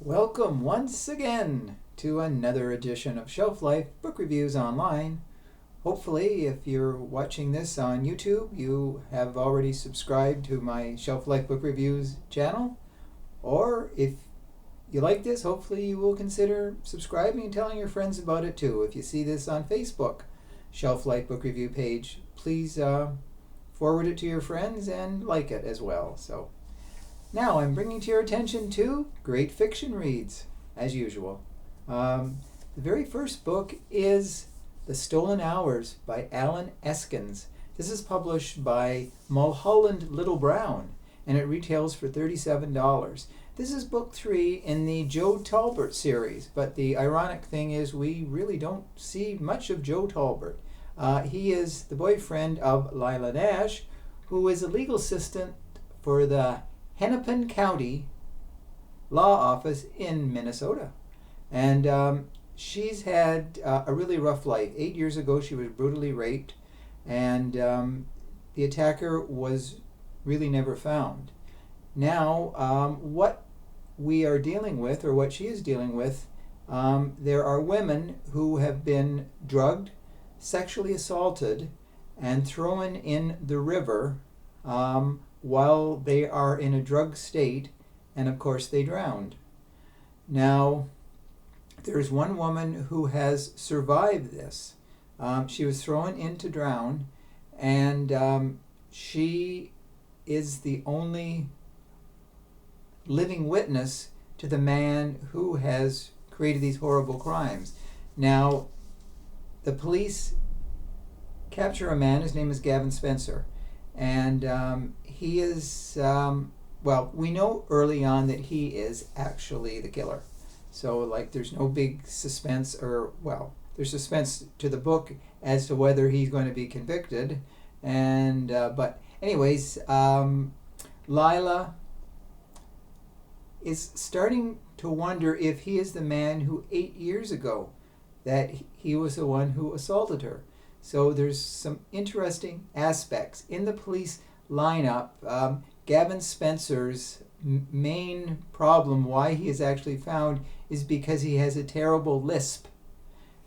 Welcome once again to another edition of Shelf Life Book Reviews Online. Hopefully, if you're watching this on YouTube, you have already subscribed to my Shelf Life Book Reviews channel. Or if you like this, hopefully you will consider subscribing and telling your friends about it too. If you see this on Facebook, Shelf Life Book Review page, please forward it to your friends and like it as well. So now I'm bringing to your attention two great fiction reads, as usual. The very first book is The Stolen Hours by Alan Eskens. This is published by Mulholland Little Brown, and it retails for $37. This is book 3 in the Joe Talbert series, but the ironic thing is we really don't see much of Joe Talbert. He is the boyfriend of Lila Nash, who is a legal assistant for the Hennepin County Law Office in Minnesota. And she's had a really rough life. 8 years ago, she was brutally raped, and the attacker was really never found. Now, what we are dealing with, or what she is dealing with, there are women who have been drugged, sexually assaulted, and thrown in the river while they are in a drug state, and of course they drowned. Now, there's one woman who has survived this. She was thrown in to drown, and she is the only living witness to the man who has created these horrible crimes. Now, the police capture a man. His name is Gavin Spencer. And he is, we know early on that he is actually the killer. So, there's no big suspense, there's suspense to the book as to whether he's going to be convicted. But anyways, Lila is starting to wonder if he is the man who 8 years ago, that he was the one who assaulted her. So there's some interesting aspects. In the police lineup, Gavin Spencer's main problem, why he is actually found, is because he has a terrible lisp.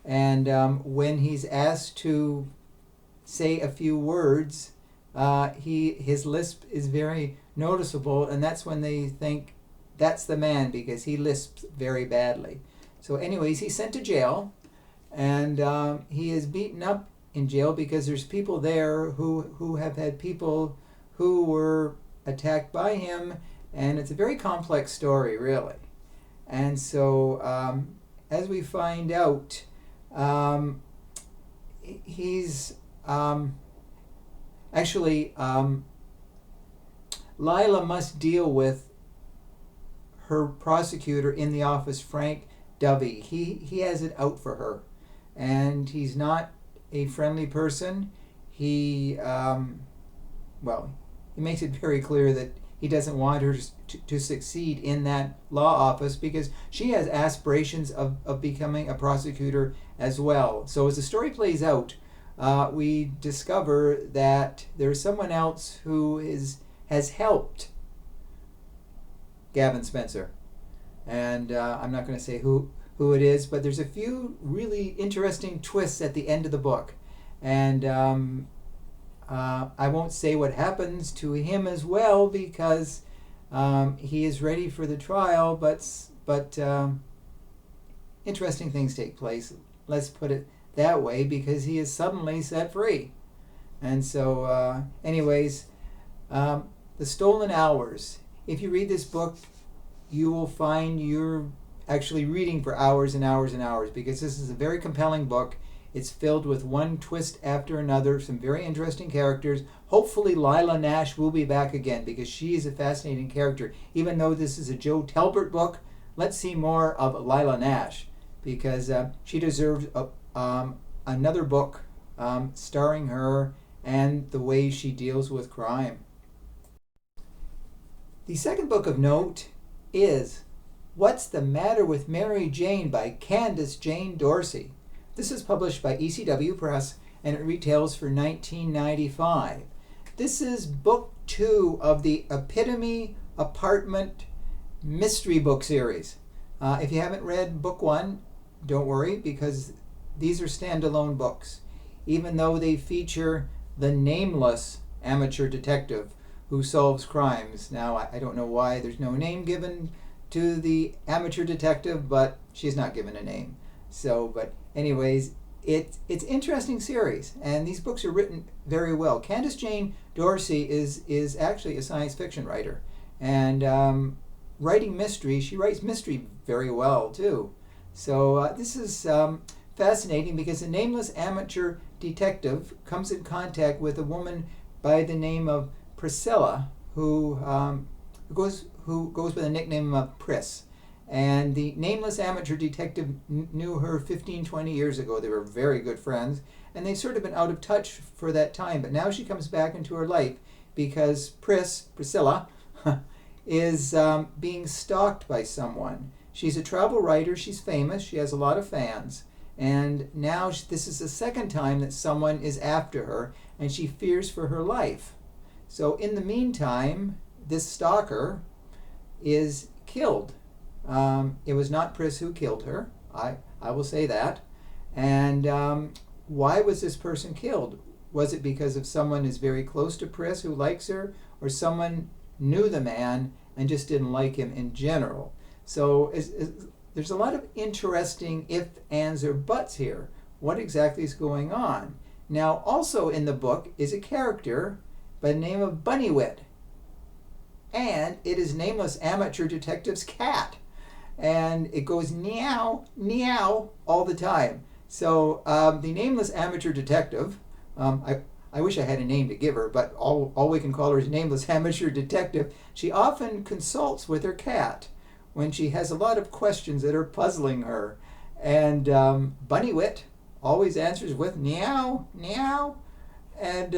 And when he's asked to say a few words, his lisp is very noticeable, and that's when they think that's the man, because he lisps very badly. So anyways, he's sent to jail, and he is beaten up in jail because there's people there who have had people who were attacked by him, and it's a very complex story, really. And so as we find out, he's actually Lila must deal with her prosecutor in the office, Frank Dovey. He has it out for her, and he's not a friendly person. He makes it very clear that he doesn't want her to succeed in that law office, because she has aspirations of becoming a prosecutor as well. So as the story plays out, we discover that there's someone else who has helped Gavin Spencer. And I'm not going to say who it is, but there's a few really interesting twists at the end of the book. And I won't say what happens to him as well, because he is ready for the trial, but interesting things take place. Let's put it that way, because he is suddenly set free. And so, anyways, The Stolen Hours. If you read this book, you will find you're actually reading for hours and hours and hours, because this is a very compelling book. It's filled with one twist after another, some very interesting characters. Hopefully Lila Nash will be back again, because she is a fascinating character. Even though this is a Joe Talbert book, let's see more of Lila Nash, because she deserves another book starring her and the way she deals with crime. The second book of note is What's the Matter with Mary Jane by Candas Jane Dorsey. This is published by ECW Press, and it retails for $19.95. This is book 2 of the Epitome Apartment mystery book series. If you haven't read book 1, don't worry, because these are standalone books. Even though they feature the nameless amateur detective who solves crimes. Now, I don't know why there's no name given to the amateur detective, but she's not given a name. So, but anyways, it's interesting series, and these books are written very well. Candas Jane Dorsey is actually a science fiction writer, and writing mystery, she writes mystery very well too. So this is fascinating because a nameless amateur detective comes in contact with a woman by the name of Priscilla, who goes by the nickname of Pris. And the nameless amateur detective knew her 15, 20 years ago. They were very good friends, and they've sort of been out of touch for that time. But now she comes back into her life because Priscilla, is being stalked by someone. She's a travel writer. She's famous. She has a lot of fans. And now this is the second time that someone is after her, and she fears for her life. So in the meantime, this stalker is killed. It was not Pris who killed her. I will say that. And why was this person killed? Was it because of someone is very close to Pris who likes her, or someone knew the man and just didn't like him in general? So there's a lot of interesting if, ands, or buts here. What exactly is going on? Now, also in the book is a character by the name of Bunnywit. And it is nameless amateur detective's cat. And it goes meow, meow all the time. So the nameless amateur detective, I wish I had a name to give her, but all we can call her is nameless amateur detective. She often consults with her cat when she has a lot of questions that are puzzling her. And Bunnywit always answers with meow, meow. And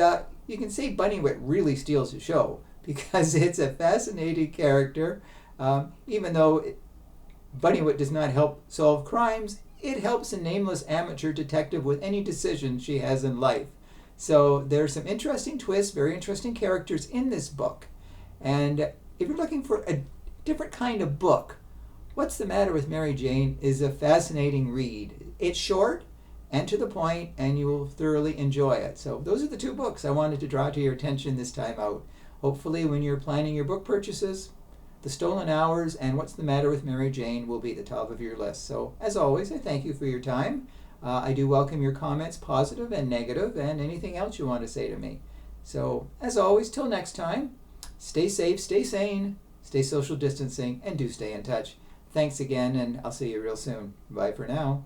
you can say Bunnywit really steals the show because it's a fascinating character. Even though Bunnywit does not help solve crimes, it helps a nameless amateur detective with any decision she has in life. So there's some interesting twists, very interesting characters in this book. And if you're looking for a different kind of book, What's the Matter with Mary Jane is a fascinating read. It's short and to the point, and you will thoroughly enjoy it. So those are the two books I wanted to draw to your attention this time out. Hopefully when you're planning your book purchases, The Stolen Hours and What's the Matter with Mary Jane will be at the top of your list. So as always, I thank you for your time. I do welcome your comments, positive and negative, and anything else you want to say to me. So as always, till next time, stay safe, stay sane, stay social distancing, and do stay in touch. Thanks again, and I'll see you real soon. Bye for now.